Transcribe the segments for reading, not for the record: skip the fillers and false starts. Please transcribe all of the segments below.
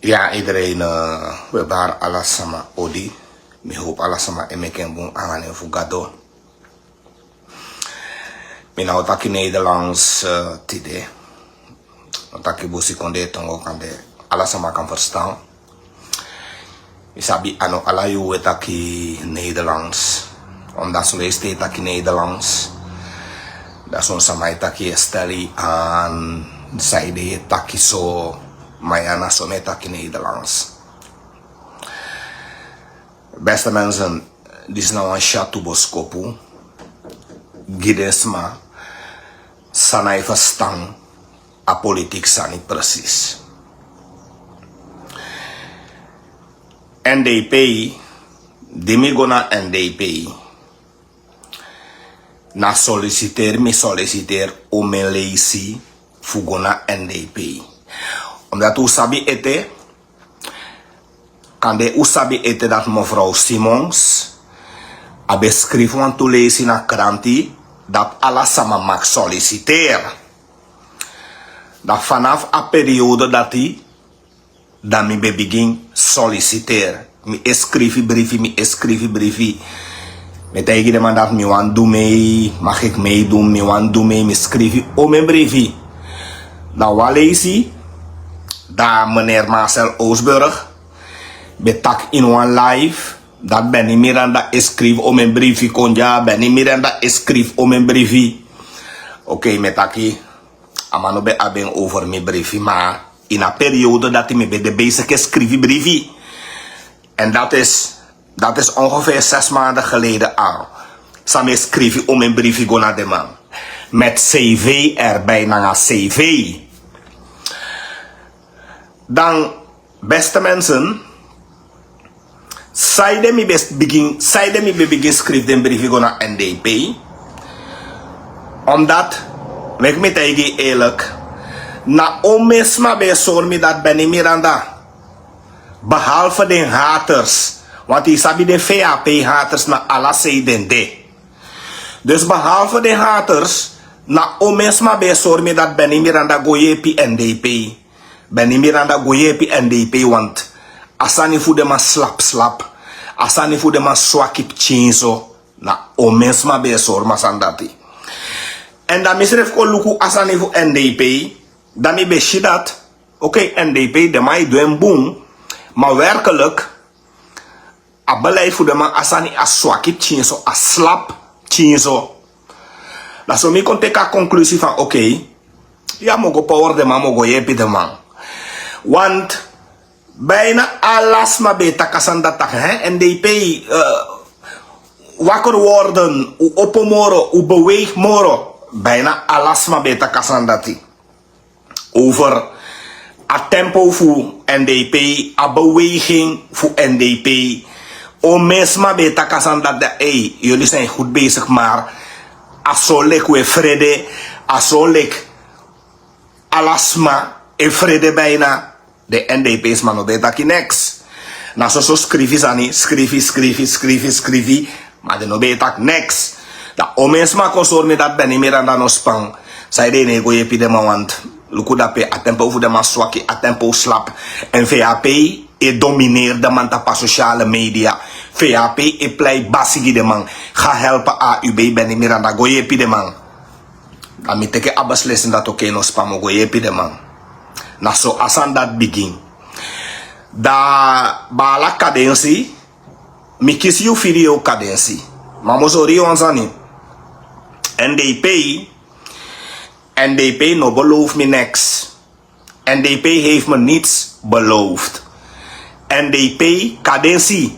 Ja, iedereen, we waren alles sama odi. Ik hoop alles sama emeken boem aan en fugado. Mina otaki Nederlands tide. Otaki busi konde tongo kande alles sama kan verstaan. Isabi ano alayu etaki Nederlands. Omdat zo'n leeste etaki Nederlands. Dat zo'n sama etaki esteli aan zijde etaki so. Mayana sonetaki Nederlands. Beste mensen, dit is nou een chatuboskopu. Gidesma. Sanai verstaan. A politiek sani precies. NDP. Demigona NDP. Na solliciteer omelesi. Fugona NDP. Omdat u sabi ete, kan de u sabi ete dat mevrouw Simons a beschreven want te lezen na kranti dat alles samen mag solliciteren. Dat vanaf a periode dat hij dan mi begin solliciteren. Mi escrivi briefi. Met tegen de man dat mi wan doen mee, mag ik meedoen, mi wan doen mee, mi schrijf om mijn briefi. Nou wat lees je? Daar meneer Marcel Oosburg betak in one live dat Benny Miranda schreef om een briefje konja Benny Miranda schreef om een briefje. Oké, met aki amano be aben over mijn briefje, maar in een periode dat hij me bij de bezig schreef briefje. En dat is ongeveer 6 maanden geleden aan. Samen schreef om een briefje go naar de man met CV erbij naar CV. Dan, beste mensen, zij mi begin schrijven den brief naar NDP. Omdat, ik met je eerlijk, na omesma bij zormi dat Benny Miranda, behalve de haters, want die sabi de VAP haters na alla zeiden de. Dus behalve de haters, na omesma bij zormi dat Benny Miranda goeiepi NDP. Benny Miranda goeiepi NDP, want asani fu de ma slap. Asani fu de ma swakip chinso. Na omensma besor masandati. En dan misref ko luku asani fu NDP. Dan mi beshi dat. Oké, NDP de mai doen boom. Maar werkelijk. A beleid fu de ma asani a swakip chinso. A slap chinso. Dat zo mi kon teka conclusie van oké. Ja mogo power de man mogo yepi de man. Want bijna alles maar beta kasandatak, NDP wakker worden, u opomoro, u beweeg moro, bijna alles maar beta kasandati. Over a tempo voor NDP, a beweging voor NDP. O mesma beta kasandat hey, jullie zijn goed bezig, maar asolek we vrede, asolek alasma e vrede bijna. De NDP's man op dat next. Na zo schrijven, maar de no betak next. Da omens ma konsorme dat Benny Miranda no spang. Zij de nego je pide ma want luku da pe a tempo voor de man swaki, a tempo slap. En VAP e domineer de man tapa sociale media. VAP e play basigi de man. Ga helpen AUB Benny Miranda go je pide man. Dan mi teke abas lesen dat oké no spam go je pide man. Na so asan dat begin. Da bala cadency. Mi kiss you video cadency. Mamozori onzani. NDP no beloof me niks. NDP heeft me niets beloofd. NDP cadency.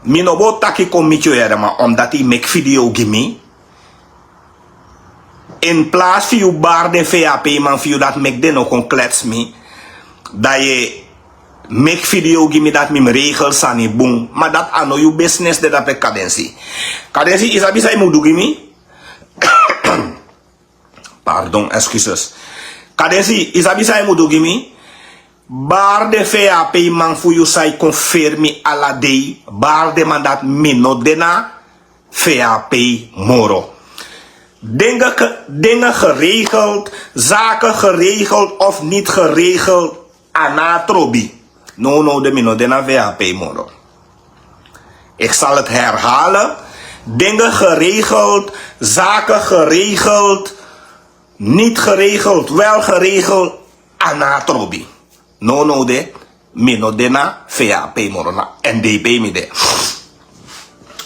Mi no bo taki kom mit you maar omdat hij make video gimme. In plaats van je bar de VAP man voor dat make de no kon klets me. Dat je make video gimme dat me regels aan je boom. Maar dat ano je business de dat pe cadency. Cadency is abisa je moet doen gimme. Pardon, excuses. Cadency is abisa je moet doen gimme. Bar de VAP man voor je sai confirmi ala day. Bar de man dat me no dena VAP moro. Dingen geregeld, zaken geregeld of niet geregeld, anatrobi. No, de mino de na VAP moro. Ik zal het herhalen. Dingen geregeld, zaken geregeld, niet geregeld, wel geregeld, anatrobi. No, de mino de na VAP moro, na NDP mi de.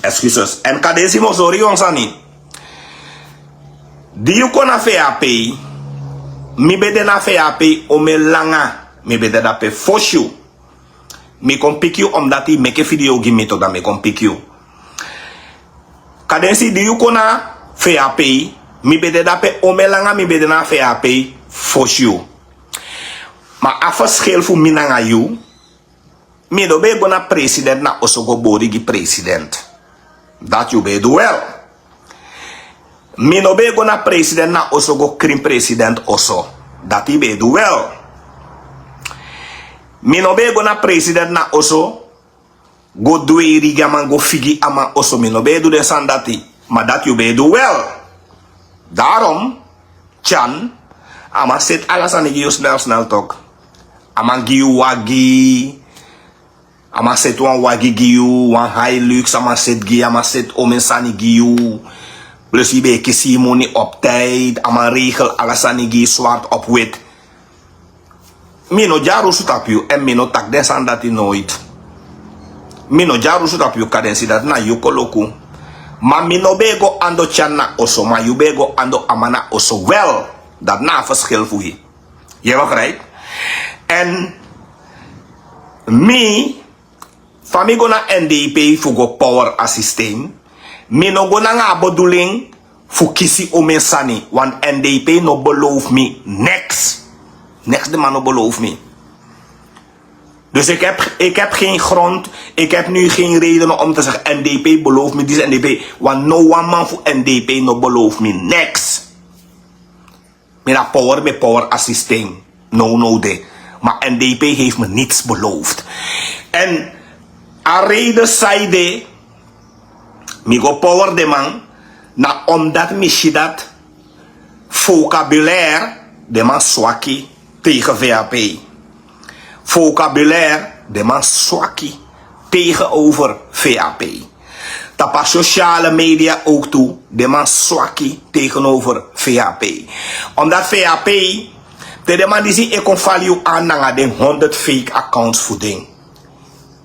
Excuses. En kadesimo sorry onsani. Di you kon na VAP, mi bede na VAP ome langa, mi bede da pe foshu. Mi kon pick you omdat hij make video gimme to da me kon pick you. Kadensi di you kon na VAP, mi bede da pe ome langa, mi bede na VAP foshu. Maar a verschil voor mi nanga you, mi do be gona president na osogo body gi president. Dat you be do well. Mi no be gona president na osogo krim president oso. Dat hij be do well. Mi no be gona president na oso go dwe riga man go figi ama oso. Mi no be do de sandati. Maar dat you be do well. Daarom, Chan, ama set alles aan je snel talk. Ama giu wagi. Ama set wan wagi giu, wan Hilux, ama set gi, ama set omensani giu. Plus je be kisi money op tijd, ama regel alles aan je zwart op wit. Mino jaru sutapju en mino tak den sandati nooit. Mino jaru sutapju kadensi dat na yuko loku. Ma mino bego ando chana oso, ma you bego ando amana oso wel. Dat na verschil voor je. Je begrijpt? En mi, van mi go na NDP voor go power as systeem. Mi no go na nga bedoeling voor kisi omensani. Want NDP no beloof me niks. Niks de man no beloof me. Dus ik heb geen grond. Ik heb nu geen reden om te zeggen NDP beloof me dit NDP. Want no one man voor NDP no beloof me niks. Met power as systeem. No de. Maar NDP heeft me niets beloofd. En a reden zei de. Mi go power de man. Na omdat mi dat vocabulaire de man swaki tegen VAP. Vocabulaire de man swaki tegenover VAP. Tapa sociale media ook toe de man swaki tegenover VAP. Omdat VAP de man die zie ik kon value aan naar de 100 fake accounts voeding.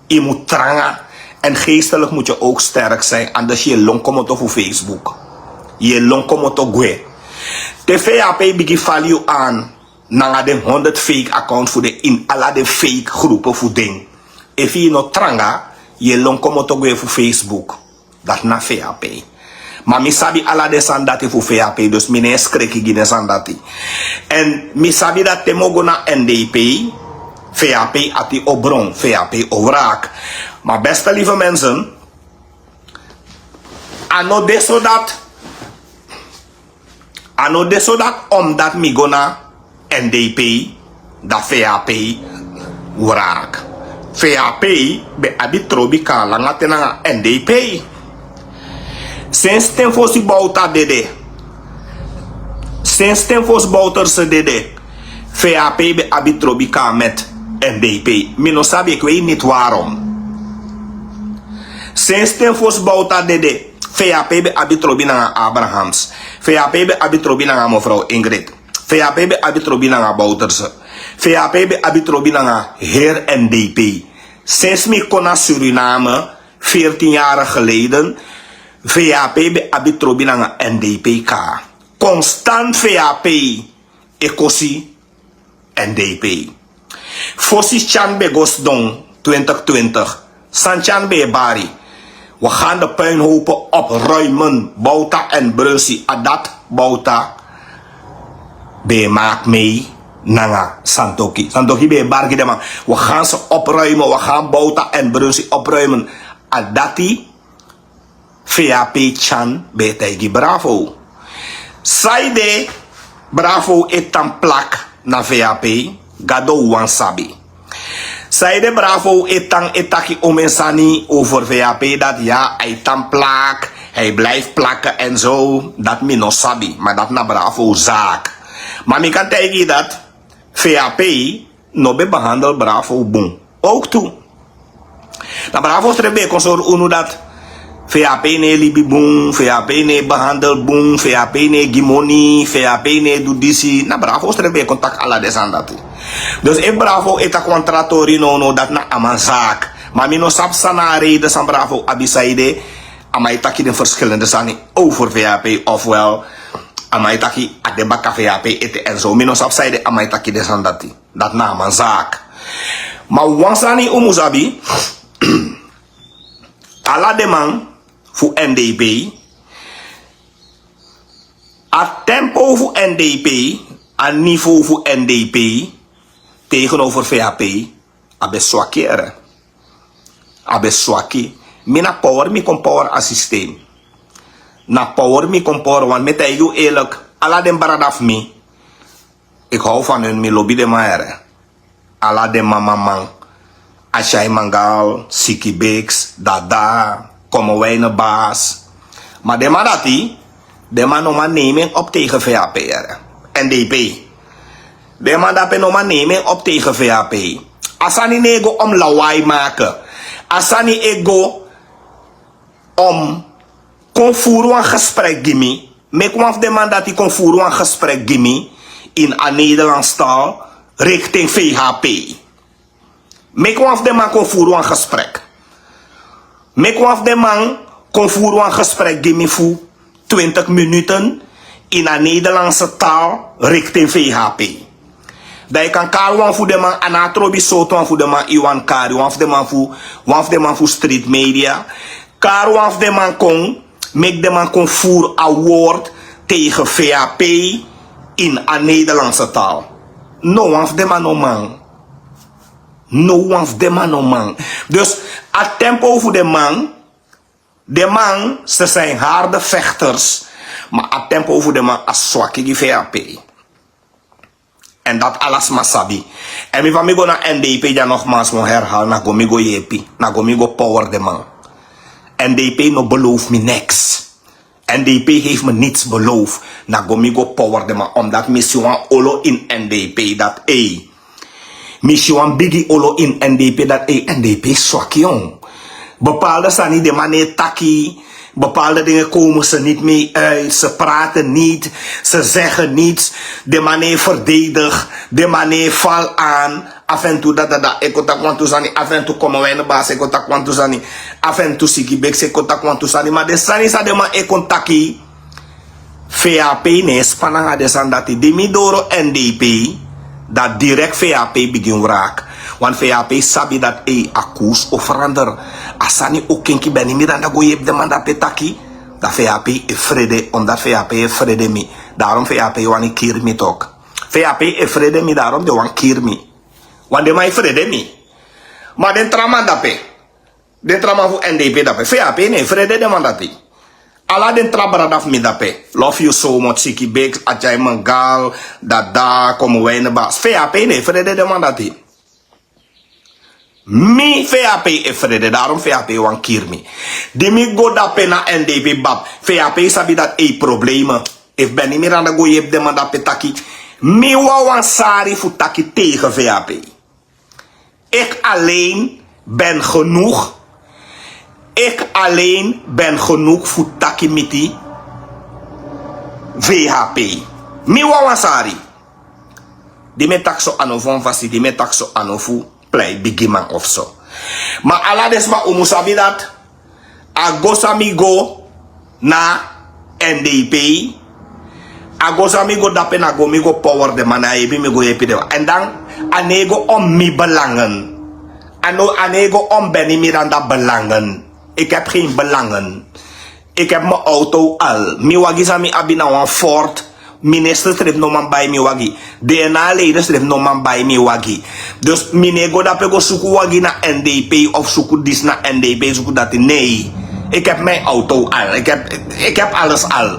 Je moet trangen. En geestelijk moet je ook sterk zijn. Anders je lonkomoto voor Facebook. Je lonkomoto gwe. De VAP bigi value aan. Naar de 100 fake accounts voor de in alle de fake groepen voor ding. If je no tranga. Je lonkomoto gwe voor Facebook. Dat na VAP. Maar mi sabi alle de sandati voor VAP. Dus mi ne skreki gine sandati. En mi sabi dat te mogo na NDP. VAP ati obron. VAP ovraak. Maar beste lieve mensen, ano de zodat omdat mi gona NDP, dat VAP wraak. VAP be abitrobi kan langate na NDP. Sinds ten fosi bouta dede. Sinds ten fos bouterse dede. VAP be abitrobi kan met NDP. Mino sabi ik weet niet waarom. Sinds ten fos bouta dede. VAP be abitrobi na Abrahams. VAP be abitrobi na mevrouw Ingrid. VAP be abitrobi na Bouterse. VAP be abitrobi na heer NDP. Sinds mi kon naar Suriname 14 jaar geleden. VAP be abitrobi na NDPK. Constant VAP. Ekosi NDP. Fossi Chan be Gosdong 2020. Sanchan be Bari. We gaan de puinhopen opruimen. Bouta en Brunsi. Adat Bouta. Be maak mee. Nanga Santoki. Santoki be bargi de man. We gaan ze opruimen. We gaan Bouta en Brunsi opruimen. Adati. VAP Chan be tegi bravo. Saide. Bravo etan plak na VAP. Gado wansabi. Saide bravo etang etaki omensani over VAP dat ja, hij tan plak, hij blijft plakken en zo. Dat mi no sabi, maar dat na bravo zaak. Maar mi kan tegen dat VAP no be behandel bravo boom. Ook toe. Dan bravo terug consor unu dat VAP ne libi boom, VAP ne behandel boom, VAP ne gimoni, VAP ne do disi. Na bravo terug contact alla desandati. Dus ik bravo eta contratori no dat na amanzaak. Maar mino sap sanare de san bravo abisaide. Amai taki de verschillende sani over VAP ofwel amai taki adebaka VAP ete en zo. Mino sap saide amai taki de sandati. Dat na amanzaak. Maar wansani umuzabi ala demang voor NDP a tempo voor NDP a niveau voor NDP tegenover VAP abe swakere abe swaki mina power mi kon power assistent na power mi kon power want met jou eerlijk ala dem baradaf mi ik hou van hun mi lobby de maere ala dem mamamang Ashai Mangal, Siki Bix, Dada, Kommerwijne Baas. Maar de man dat de man no man nemen op tegen VAP. NDP. De man dat no man nemen op tegen VAP. Asani nego om lawaai maken. Asani ego om kon voeren een gesprek gimi. Mek wanf de man dat kon voeren een gesprek gimi in een Nederlands taal richting VHP. Mek wanf de man kon voeren een gesprek. Mek wanf de man kon voeren een gesprek gimi voor 20 minuten in een Nederlandse taal richting VHP. Dat je kan kaarwan voor de man anatrobi soto voor de man Iwan Kari, wanf de man voor street media. Kaarwan de man kon, mek de man kon voeren een woord tegen VHP in een Nederlandse taal. No wanf de man no man. No one of them man no man. Dus het tempo voor de man, ze zijn harde vechters, maar het tempo voor de man is zwakke VAP. En dat alles masabi. En mi van mi go naar NDP ja nogmaals mo herhalen, na go mi go jepi, na go mi go power de man. NDP no beloof me niks. NDP heeft me niets beloofd, na go mi go power de man, omdat mission olo in NDP dat Mission biggie olo in NDP dat NDP zwak jong. Bepaalde staan niet de manier taki. Bepaalde dingen komen ze niet mee uit. Ze praten niet. Ze zeggen niets. De manier verdedig. De manier val aan. Af en toe dat. Ik contact want toezani. Af en toe komen wij in de baas. Ik contact want toezani. Af en toe sikibek. Ik contact want toezani. Maar de sani sa de man ik contacti. VAP ne spananga de sandati. De midoro NDP. Dat direct VAP begin raak. Want VAP sabi dat akkoes of verander. Asani ook kinki ben niet dan go je de man dat petaki. Dat VAP is vrede, omdat VAP is vrede mi. Daarom VAP wani kier mi toch. VAP is vrede mi, daarom de wan kier mi. Want de man is vrede mi. Maar den trama dape. Den trama voor NDP dape. VAP nee, vrede de man dat Ala den trabaradaf mi dape. Love you so much, Siki Bix, Ajay Mangal, Dada, Kommerwijne Baas. VAP nee, vrede de man dat Mi VAP is vrede, daarom VAP wan kier mi. Die mi go dape na NDP bab. VAP sabi dat problemen. If ben niet meer aan de go je de man dape taki. Mi wan sari fu taki tegen VAP. Ik alleen ben genoeg. Ik alleen ben genoeg voor takimiti VHP. Mi wawansari. Die me takso anovon vasti, die me takso anofu play bigiman of so. Maar ala desma umusabi dat agosamigo na NDP. Agosamigo dape na go migo power de mana ebi migo epi de. En dan anego om mi belangen. Anego om Benny Miranda belangen. Ik heb geen belangen. Ik heb mijn auto al. Miwagi sami abina wan Ford. Minister strip no man bij miwagi. DNA leden strip no man bij miwagi. Dus minego dat pego suku wagi na NDP of suku dis na NDP suku dat nee. Ik heb mijn auto al. Ik heb alles al.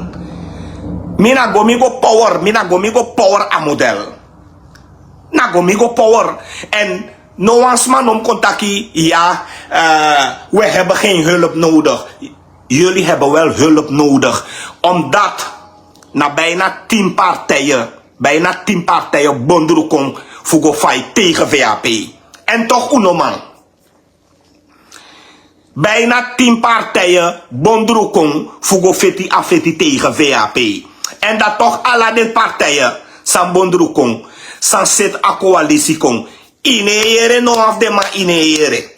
Mina gomigo power. Mina gomigo power a model. Na gomigo power. En no wansman om contactie, ja, we hebben geen hulp nodig. Jullie hebben wel hulp nodig. Omdat na bijna 10 partijen bondroekom voor go fight tegen VAP. En toch man. Bijna 10 partijen bondroekong fugo feti afeti tegen VAP. En dat toch alle de partijen san bondroekong san zit a coalitie kong. Ineere no af de ma ineere.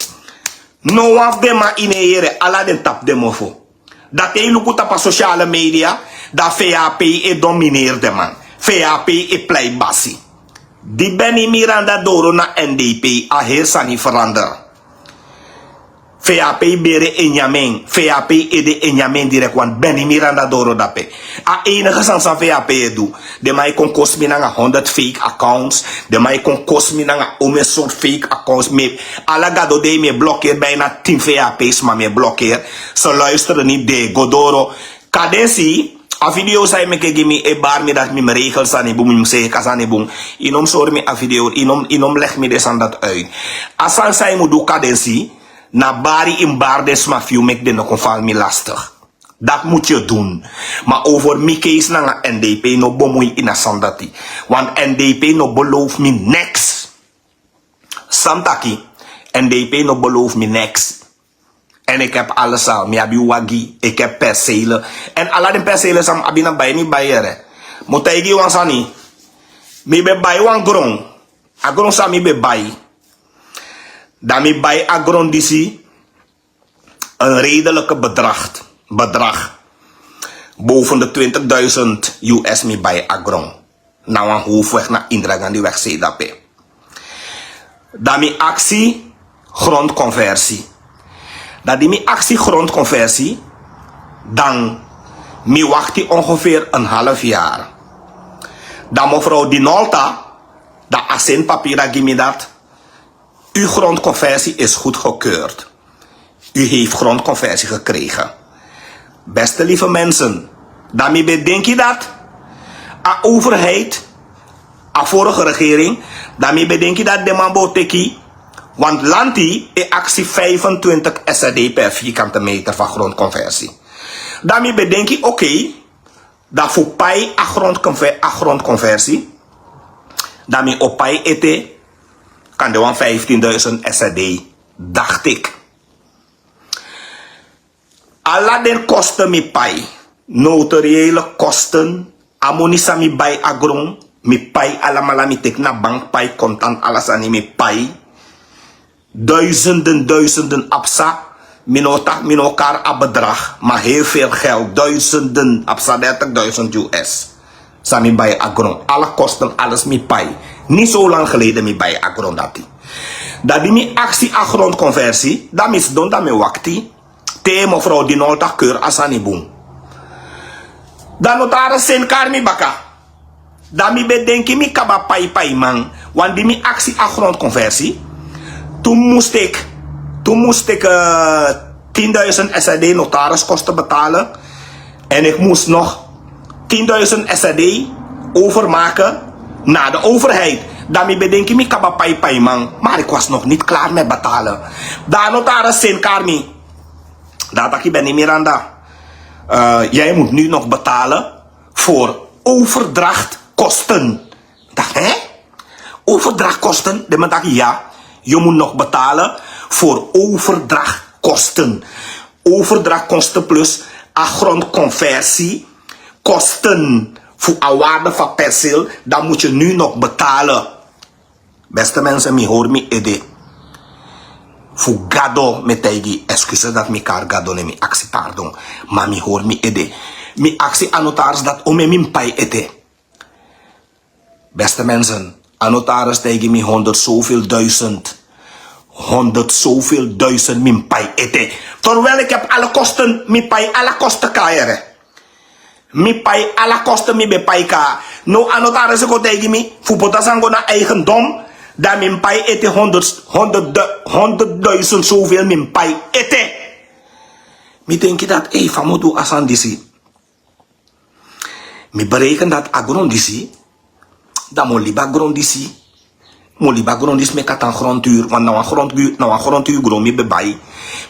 No af de ma ineere alla den tap de mofo. Dat hij lukt op sociale media dat VAP domineerde man. VAP pleibassi. Die Benny Miranda Doro na NDP a heer sani verander. VAP bere Enjamin. VAP de Enjamin direct want Benny Miranda Doro dape. A enige sans VAP doe. De mij kon kost me na 100 fake accounts. De mij kon kost me na een soort fake accounts. Me alla gado de me blokkeer bijna 10 VAP's maar me blokkeer. Ze luisteren niet de Godoro. Cadency. A video sai me ke gimi e bar mi dat mi regels aan boom mi se kasane boom. Inom sor mi a video inom leg mi des aan dat uit. Asan sai mu do cadency na bari in bar des ma fiu mek de no konfal mi lastig. Dat moet je doen. Maar over mi case na NDP no bomoei in a sandati. Want NDP no beloof mi niks. Samtaki NDP no beloof mi niks. En ik heb alles al. Mi abi wagi. Ik heb percelen. En alle die percelen sam abi na bay mi bayere. Motaigi wansani. Mi be bay wan grond. A grond sa mi be bay. Dan mi bay a grond disi. Een redelijke bedrag. Boven de 20.000 US mi bay a grond. Nou een hoofdweg naar Indra Gandhi weg CDP. Dan mi actie grondconversie. Dat die mi actie grondconversie, dan mi wacht ongeveer een half jaar. Dan mevrouw Dinolta, dat assen papier gimme dat, uw grondconversie is goedgekeurd. U heeft grondconversie gekregen. Beste lieve mensen, daarmee bedenk je dat, a overheid, a vorige regering, daarmee bedenk je dat de man boteki. Want Lanti is actie 25 SAD per vierkante meter van grondconversie. Daarmee bedenk je, oké, dat voor pai a grondconversie, daarmee op pai ete, kan de 15.000 SAD, dacht ik. Alla den kosten mi pai, notariële kosten, amonisa mi bai agron, mi pai alamala mi tek na bank pai, contant alles aan mi pai. Duizenden absa. Minokar a bedrag. Maar heel veel geld. Duizenden absa 30.000 US. Sami bij agron. Alle kosten, alles mi pai. Niet zo lang geleden mi bij agron dati. Dat die mi actie a grondconversie. Dat mis don dat mi wakti. Te mevrouw Dinolta keur asani boom. Dan notaris sen kar mi baka. Dat mi bedenki mi kaba pai man. Want die mi actie a grondconversie. Toen moest ik 10.000 SAD notariskosten betalen. En ik moest nog 10.000 SAD overmaken naar de overheid. Daarmee bedenk ik me kabapai man. Maar ik was nog niet klaar met betalen. Daar notaris zijn karmi. Dat ik ben niet Miranda. Jij moet nu nog betalen voor overdrachtkosten. Dacht, hè? Overdrachtkosten? De dacht ja. Je moet nog betalen voor overdrachtkosten. Overdrachtkosten plus grondconversie. Kosten voor een waarde van perceel. Dan moet je nu nog betalen. Beste mensen, mi hoor mi ede. Voor gado metegi. Excuses dat mi kar gado ne mi actie pardon. Maar mi hoor mi ede. Mi actie anotaris dat ome mi pai ete. Beste mensen. Anotaris tegen me 100 zoveel duizend min pai ete. Terwijl ik heb alle kosten, mi pai alle kosten krijgen. Mi pai alle kosten mi be pai ka. No anotaris ko tegen me, voepota zango na eigendom, dan min pai ete 100.000 zoveel min pai ete. Mi denk je dat, van moet u asan disi. Mi bereken dat agron disi. Dan moet je grondisi. Moet je grondis met katan grondtuur. Want nou een grondtuur grond mi bebij.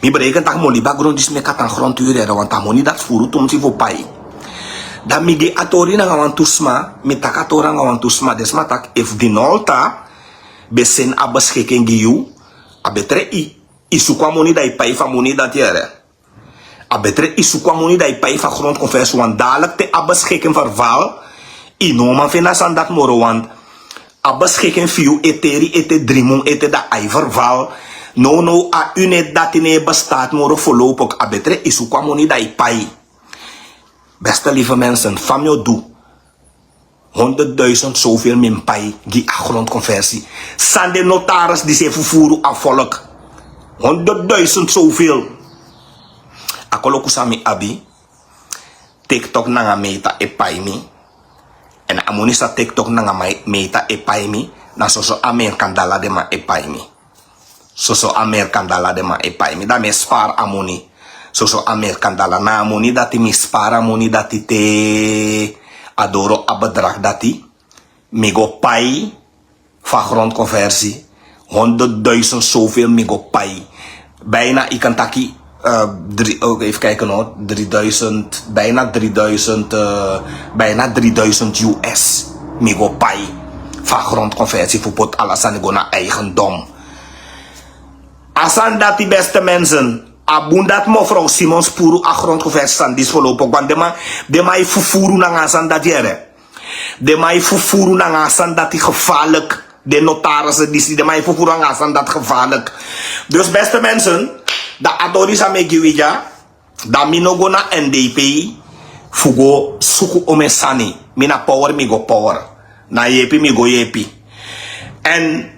Mi berekent dat moet je grondis met katan grondtuur. Want dan moet je dat voeren om te voor pai. Dan mi ge atori na ngawan tusma. Mi tak atora ngawan tusma. Desma tak if dinolta. Besen a beschikking giu. A betre isu kwa moni dat je pay van moni dat jere. A betre isu kwa moni dat je pay van grondconversie. Want dadelijk te a beschikking verval. No man vindt aan dat moro. Want a beschikking view eteri ete drimon ete da ay verval. No a unet dat in bestaat moro voorlopig. A betre isu kwa moni dat je pay. Beste lieve mensen, van jou doe 100.000 zoveel min pay die a grondconversie. Sande notaris die se vervoeren aan volk. 100.000 zoveel. Akolo kusami abi. TikTok nanga meta e pay mi. En amonisa TikTok nanga meta e pay mi. Na soso Amerikan dala de ma e pay mi. Soso Amerikan dala de ma e pay mi. Da me spar amoni. Soso Amerikan dala na amoni dati mi spar amoni dati te adoro a bedrag dati. Migo pay. Van grondconversie. 100.000 zoveel migo pay. Bijna, ik kan taki, even kijken hoor, 3000, bijna 3000 US. Migo pay. Van grondconversie voor pot alasan go na eigendom. Asan dat die beste mensen, abundat mevrouw Simons puru a grondconversie san dis voorlopig. Want de mai fufuru na asan dat jere. De mai fufuru na asan dat die gevaarlijk. De notarissen die de mij vervoeren gaan dat gevaarlijk. Dus beste mensen, dat adorisa me giwija, dat minogo na NDP, fugo suku omesani, mina power migo power, na yepi migo yepi. En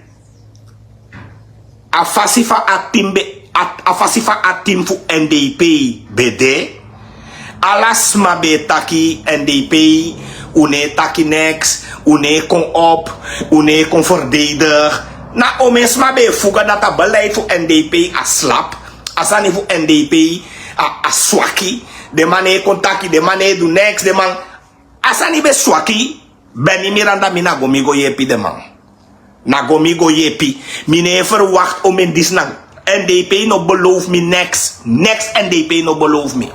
afasifa atim fu NDP bede, alas mabe taki NDP, une taki next. Une kon op, une kon verdedigen. Na omesma be fuga dat a beleid voor NDP a slap. Asani voor NDP a swaki. De man e kontaki, de man e do next, de man. Asani be swaki. Benny Miranda mina gomigo yepi de man. Na gomigo yepi. Mine verwacht om in dis nang. NDP no beloof me next. Next NDP no beloof me.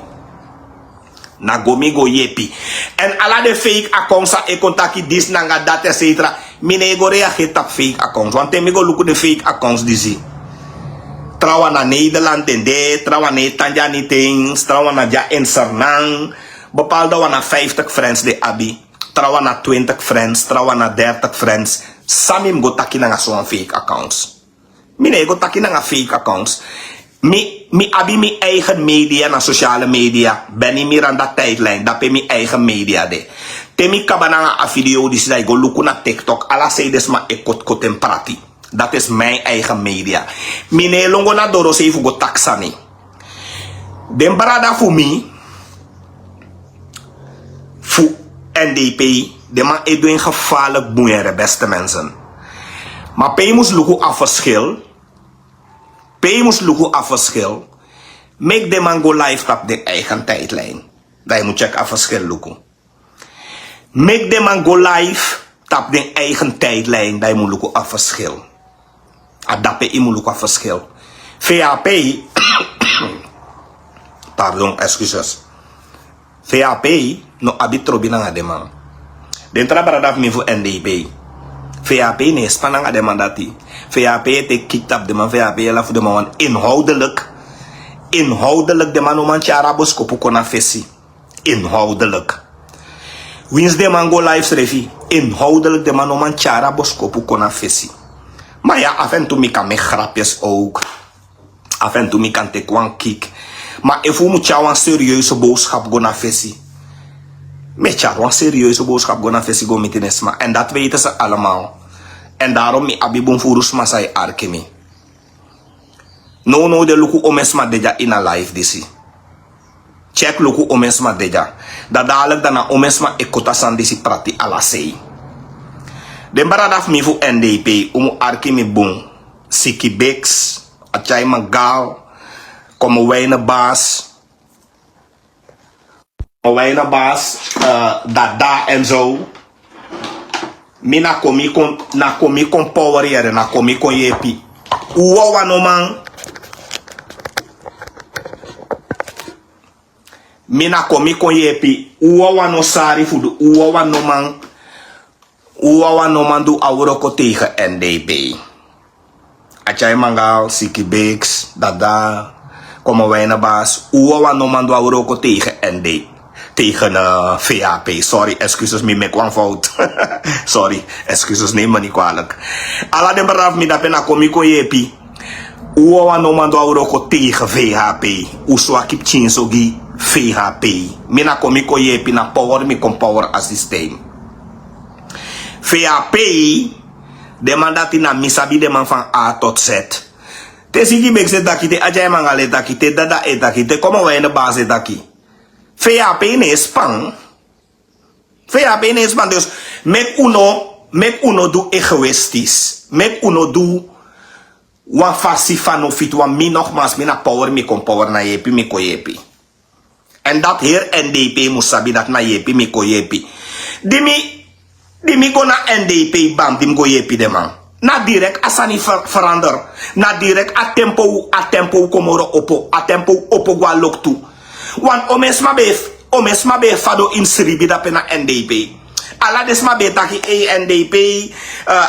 Na gomigo yepi. En alla de fake accounts e contacti dis nanga dat etc. Mine go reageert op fake accounts. Want temi go luku de fake accounts disi. Trawa na Nederland en de, trawa na Tanjani things, trawa na ja in Sernang. Bepaalde wana 50 friends de abi. Trawa na 20 friends, trawa na 30 friends. Samim go taki nanga zo'n fake accounts. Mine go taki nanga fake accounts. Mi abi mi eigen media na sociale media. Ben niet meer aan dat tijdlijn. Dat ben mi eigen media de. Temi kabananga a video die zei go luku na TikTok. Alla zei des ma ekot koten prati. Dat is mijn eigen media. Mine longo na doro se go taxani. Den brada fu mi. Fu NDP. De man e doen gevaarlijk boeieren beste mensen. Maar pe moest luku a verschil. Pemus luku a verschil. Make de man go live op de eigen tijdlijn. Dat je moet checken a verschil luku. Make de man go live op de eigen tijdlijn. Dat je moet luku a verschil. Adape je moet luku a verschil. VAP. Pardon, excuses. VAP no abitrobi na de man. Den trabaradaf mi voor NDP. VAP ne spanang ade mandati. VAP te kikt op de man. VAP la voor de man inhoudelijk. Inhoudelijk de man o man charabos kopu kona fesi. Inhoudelijk. Wins de man go live strefi. Inhoudelijk de man o man charabos kopu kona fesi. Maar ja, af en toe mi kan me grapjes ook. Af en toe mi kan te kwan kik. Maar if we moet jou een serieuze boodschap go na fesi. Met jou een serieuze boodschap go na fesi go mitinesma. En dat weten ze allemaal. En daarom mi abibun furus masai arkemi. No de luku omesma deja in a live disi. Check luku omesma deja. Dat dadelijk dan omesma ekotasan disi prati ala sei. Den baradaf mi fu NDP umu arkemi bun. Siki Bix. Achay Magal. Como wijne baas. Wijne baas. Dada en zo. Mi na komi kon power yere. Na komi kon yepi. Uwa no man. Mi na komi kon yepi. Uwa no sari fudu. Uwa no man. Uwa no man do awroko tegen NDP. Achai mangal, Siki Beeks, Dada, komen wij naar baas. Uwa no mando auroko tegen ND. Tegen VAP. Sorry, excuses me kwam fout. Sorry, excuses neem me niet kwalijk. Alla de beraf mi dape na komiko yepi. Uwa no mando auroko tegen VHP. Uswa kip chinsogi VHP. Mina komiko yepi na power mi kom power assistem. VHP de mandati na misabi de man van A tot Z. Te sigi bekse daki te ajay mangale daki te dada e daki te koma wij in de base daki. VHP ne span. VHP ne span. Dus met uno do egoïstisch. Met uno do wan fasi fan of it wan mi nogmaals mi na power mi kom power na yepi mi ko yepi. En dat heer NDP moest sabi dat na yepi mi ko yepi. Dimi go na NDP bam dim go yepi de man. Na direct asani verander. Na direct a tempo komoro opo. A tempo opo gwa lok tu. Want omes ma be fado in sribi da pena NDP. Ala des ma be taki NDP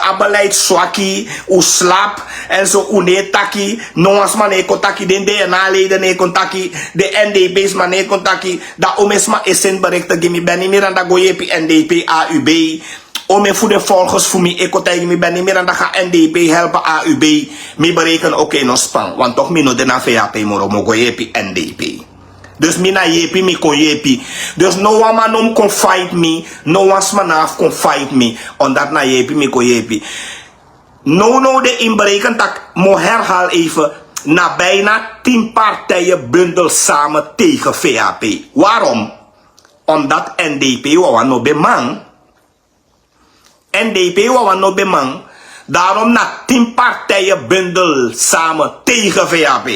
abeleid swaki u slap en zo une taki no as ma ne kontaki den de na leden ne kontaki de NDP's ma ne kontaki da omes ma esen berekte gimi beni miranda go yepi NDP AUB. Ome voor de volgers voor mij, ik tegen me ben niet meer aan de NDP helpen AUB. Me berekenen ook in ons span. Want toch me no de na VHP moro mogo yepi NDP. Dus me na yepi me kon yepi. Dus no one man kon fight me. No one manaf kon fight me. Omdat na yepi me kon yepi. No de inbreken tak mo herhaal even. Na bijna 10 partijen bundel samen tegen VHP. Waarom? Omdat NDP wou no be man. NDP wou no be man. Daarom na 10 partijen bundel samen tegen VHP.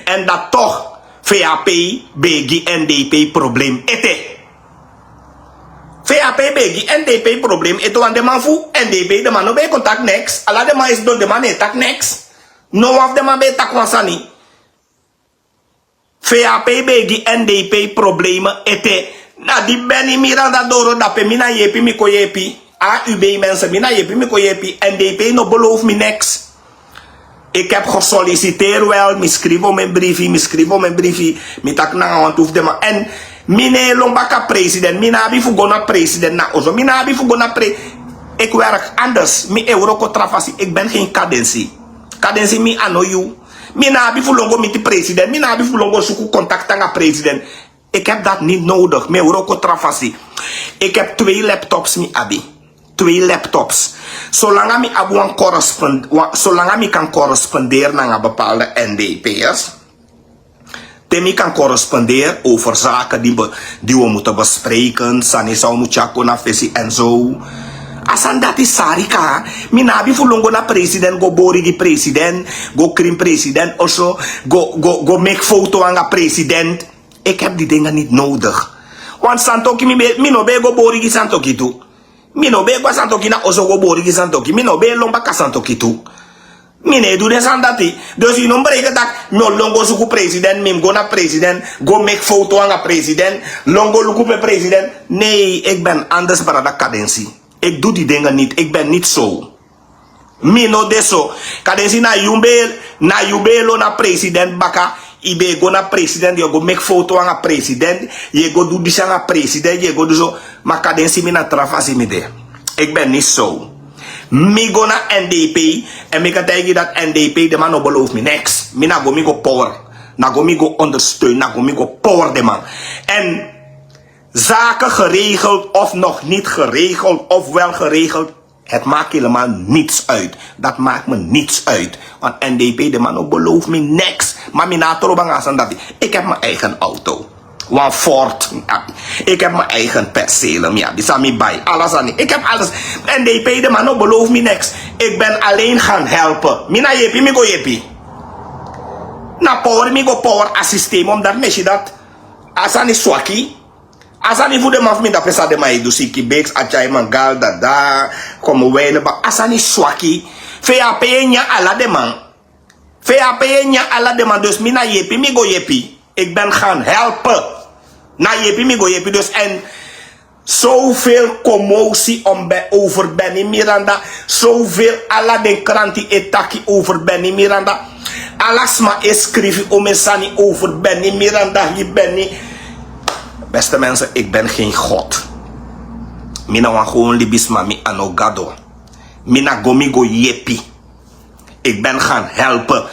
En dat toch VHP begi NDP probleem ete. VHP begi NDP probleem ete. Want de man fu NDP de man no be contact next. Alla de man is don de man etak next. No of de man be tak wansani. VHP begi NDP problemen ete. Na di Benny Miranda Doro dape mina yepi mi ko yepi. AUB mensen, mina jepi mi ko jepi. NDP no beloof me niks. Ik heb gesolliciteerd wel, mi schreef mijn briefie, mi tak na want hoef de man. En mine lombaka president, mina bi fugo na president na ozo, mina bi fugo na ik werk anders, mi euroko trafasi, ik ben geen cadency. Cadency mi ano you. Mina bi fulongo mi ti president, mina bi fulongo suku contact na president. Ik heb dat niet nodig, mi euroko trafasi. Ik heb 2 laptops mi abi. 2 laptops. Zolang ik kan corresponderen naar een bepaalde NDP'ers. Temi kan corresponderen over zaken die we moeten bespreken. Sani zou moeten na fesi en zo. Asan dat is sarika. Minabi fulongo na president. Go bori di president. Go krim president. Also go make foto aan een president. Ik heb die dingen niet nodig. Want Santoki mi no be go bori di Santoki toe. Mino be kwa santoki na osogo bori ki santoki. Mino be lomba ka santoki tu. Mine do de sandati. Dus je non breken dat no longo suku president. Mim go na president. Go make foto aan a president. Longo luku pe president. Nee, ik ben anders para da cadency. Ik doe die dingen niet. Ik ben niet zo. Mino de so. Cadency na yubelo na president baka. Ibe go na president, je go make foto aan a president, je go do dis aan a president, je go do zo, maar kadensi mi na trafasi mi de. Ik ben niet zo. Mi go na NDP, en mi kan tegen dat NDP, de man no beloof me niks. Mi na go mi go power, na go mi go ondersteun, na go mi go power de man. En zaken geregeld of nog niet geregeld, of wel geregeld, het maakt helemaal niets uit. Dat maakt me niets uit. Want NDP, de man ook belooft me niks. Maar ik heb mijn eigen auto. One Ford. Ik heb mijn eigen percelen. Ja, die zijn me bij. Alles aan. Ik heb alles. NDP, de man ook belooft me niks. Ik ben alleen gaan helpen. Mina jepi, mi go jepi. Na power, mi go power assistem. Omdat mesje dat. Asani swaki. Asani voor de man van dat pesa de mij do Siki Beeks, Achai Mangal, Dada, como wijnen, maar asani swaki. VHP nya ala de man. VHP nya ala de man, dus mina jepi, mi go jepi. Ik ben gaan helpen. Na jepi, mi go jepi, dus en Zoveel commotie over Benny Miranda. Zoveel alla den kranti etaki over Benny Miranda. Alasma escrivi omesani over Benny Miranda. Benny. Beste mensen, ik ben geen god. Mina wan gewoon libisma mi anogado. Mina gomigo yepi. Ik ben gaan helpen.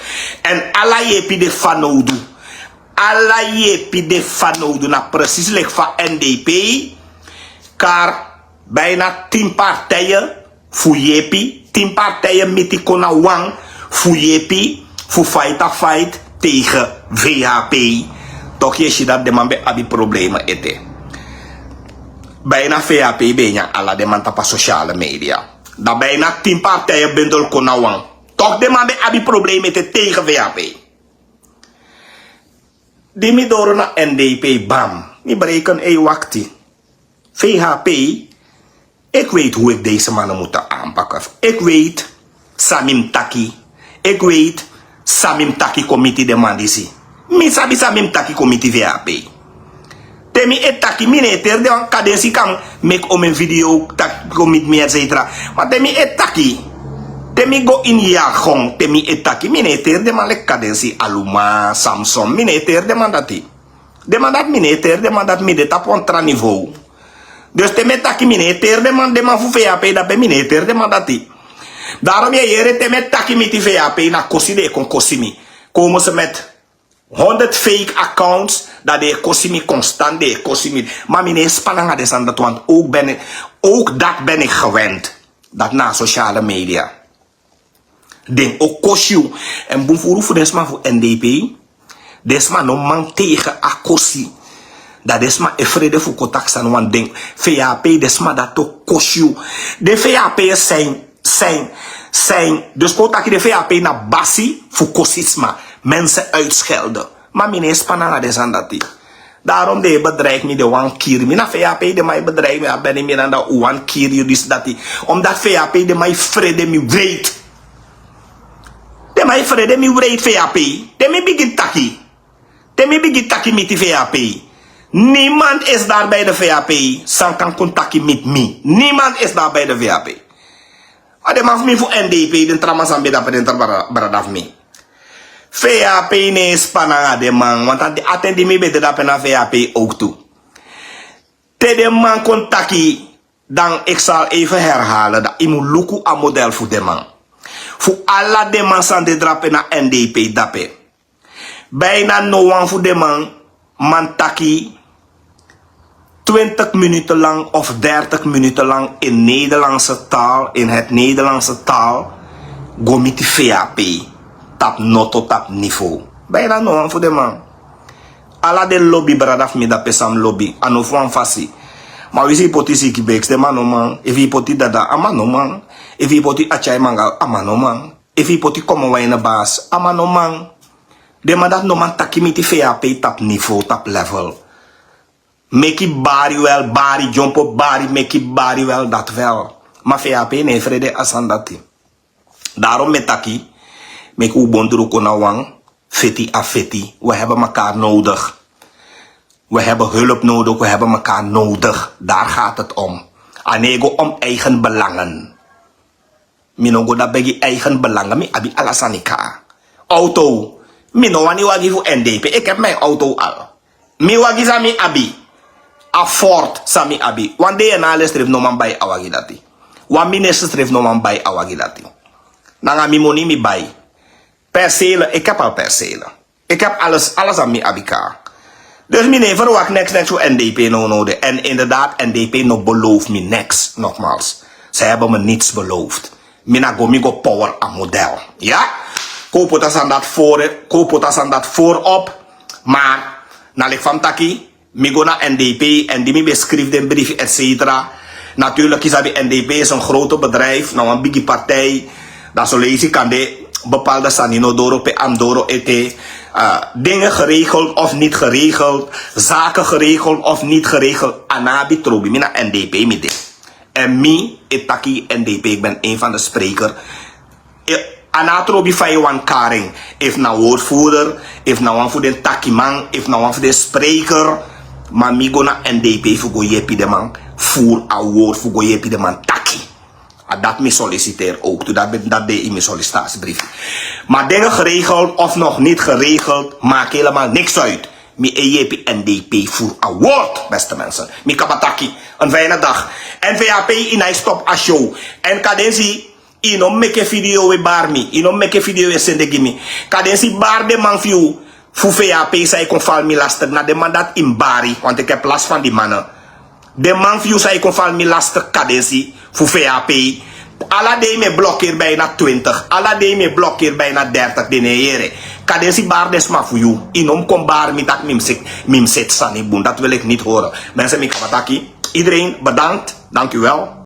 En alla yepi de fanodu. Alla yepi de fanodu. Na precies like van NDP. Kar bijna 10 partijen voor jepi. 10 partijen met die kona wang voor jepi. Voor fight tegen VHP. Toch je dat de man bij abi problemen ete. Bijna VHP ben je alla de man tapa sociale media. Dat bijna 10 partijen bundel kona wang. Toch de man bij abi problemen ete tegen VHP. Die mi door na NDP bam. Mi breken wakti. VHP, ik weet hoe ik deze mannen moet aanpakken. Ik weet Samim Taki. Ik weet Samim Taki committee de mandisi. Mi sabi Samim Taki committee VHP. Temi etaki mine ter de an kadensi kan make om een video tak commit me etc. Maar temi etaki. Temi go in jargon. Temi etaki mine ter de man lek kadensi Aluma Samsung mine ter de mandati. De mandat mine ter de mandat mi de tap on niveau. Dus te met taki mineter de man voor VHP dat bij mineter de man dat die. Daarom je hier te met taki met die VHP na kosi de kon kosimi. Komen ze met 100 fake accounts dat de kosimi constant de kosimi. Maar mine spanning had is aan dat want ook dat ben ik gewend. Dat na sociale media. Ding ook kosju. En boemvoer voor desma voor NDP. Desma no man tegen a kosi. Dat is maar vrede voor contact aan want ding. VHP desma dat ook kosju. De VHP zijn. Dus contact de VHP naar basi voor kosisma. Mensen uitschelden. Maar mine spanning is aan dat die. Daarom de bedrijf me de one kier. Mina VHP de mij bedrijf me ben meer dan dat one kier dus dat die. Omdat VHP de mij vrede me weet. De mij vrede me weet VHP. De mij begin taki. De mij begin taki met die VHP. Niemand is daar bij de VHP. San kan contacten met me. Niemand is daar bij de VHP. Ade maf me voor NDP. Den tramasan beda per den bradaf me. VHP ne spananga de man. Want attendi me beda da pena VHP ook toe. Te de man contacten. Dan ik zal even herhalen. Dat ik moet luku a model voor de man. Voor alle de man san de drapen na NDP dape. Bijna no one voor de man. Man taki 20 minuten lang of 30 minuten lang in Nederlandse taal, in het Nederlandse taal, gomiti VHP, tap noto tap niveau. Bijna no one voor de man. Alla de lobby bradaf me da pesam lobby, ano van fasi. Maar we zien potisi kibeks, de man no man, if je poti dada, ama no man, if je poti achay mangal, ama no man, if je poti komen wijne baas, ama no man. De man dat no man takimiti VHP tap niveau, tap level. Make it bari wel, bari jump op bari, make it bari wel, dat wel. Maar VHP nee vrede asandati. Daarom met taki, make u bondru konawang, feti a feti. We hebben elkaar nodig. We hebben hulp nodig, we hebben elkaar nodig. Daar gaat het om. Anego om eigen belangen. Minogo da begi eigen belangen, mi abi alasanika. Auto. Mino wani wagi voor NDP. Ik heb mijn auto al. Mi wagi sami abi. A Ford sami abi. One day na les tref no man bay awagi dati. One minister tref no man bay awagi dati. Nanga mi money mi bay. Percelen, ik heb al percelen. Ik heb alles aan mi abika. Dus mi never wak next voor NDP no. En inderdaad, NDP no belooft me niks. Nogmaals. Ze hebben me niets beloofd. Mina gomigo power a model. Ja? Kopotas aan dat voorop. Maar, nalik van taki, migo na NDP en die mi beschrijft een brief, etc. Natuurlijk is dat NDP is een grote bedrijf, nou een biggie partij. Dat zo lezen kan de bepaalde sanino doro pe amdoro ete. Dingen geregeld of niet geregeld. Zaken geregeld of niet geregeld. Anabi trobi, mina NDP mi de. En mi, etaki NDP, ik ben een van de sprekers. Anatrobi wan karing. If na woordvoerder, if na wan voor de takimang, if na wan voor de spreker. Maar mi go na NDP voor go jepi de man. voer award voor goeie de man taki. Dat me solliciteer ook. Dat deed in mijn sollicitatiebrief. Maar dingen geregeld of nog niet geregeld, maakt helemaal niks uit. Mi EJP NDP voor award, beste mensen. Mi kabataki, een fijne dag. NVAP in hij stop a show. En kadensi, inom make video we bar mi. Inom make video we sende gimi. Kadensi bar de man view. Voor VAP zei kon val mi lastig na de man dat in bari. Want ik heb last van die mannen. De man view zei kon val mi lastig kadensi. Voor VAP. Alla day me blokkeer bijna 20. Alla day me blokkeer bijna 30. Denere. Kadensi bar des ma voor you. Inom kom bar mi tak mim set sani boen. Dat wil ik niet horen. Mensen, mi kabataki. Iedereen bedankt. Dank u wel.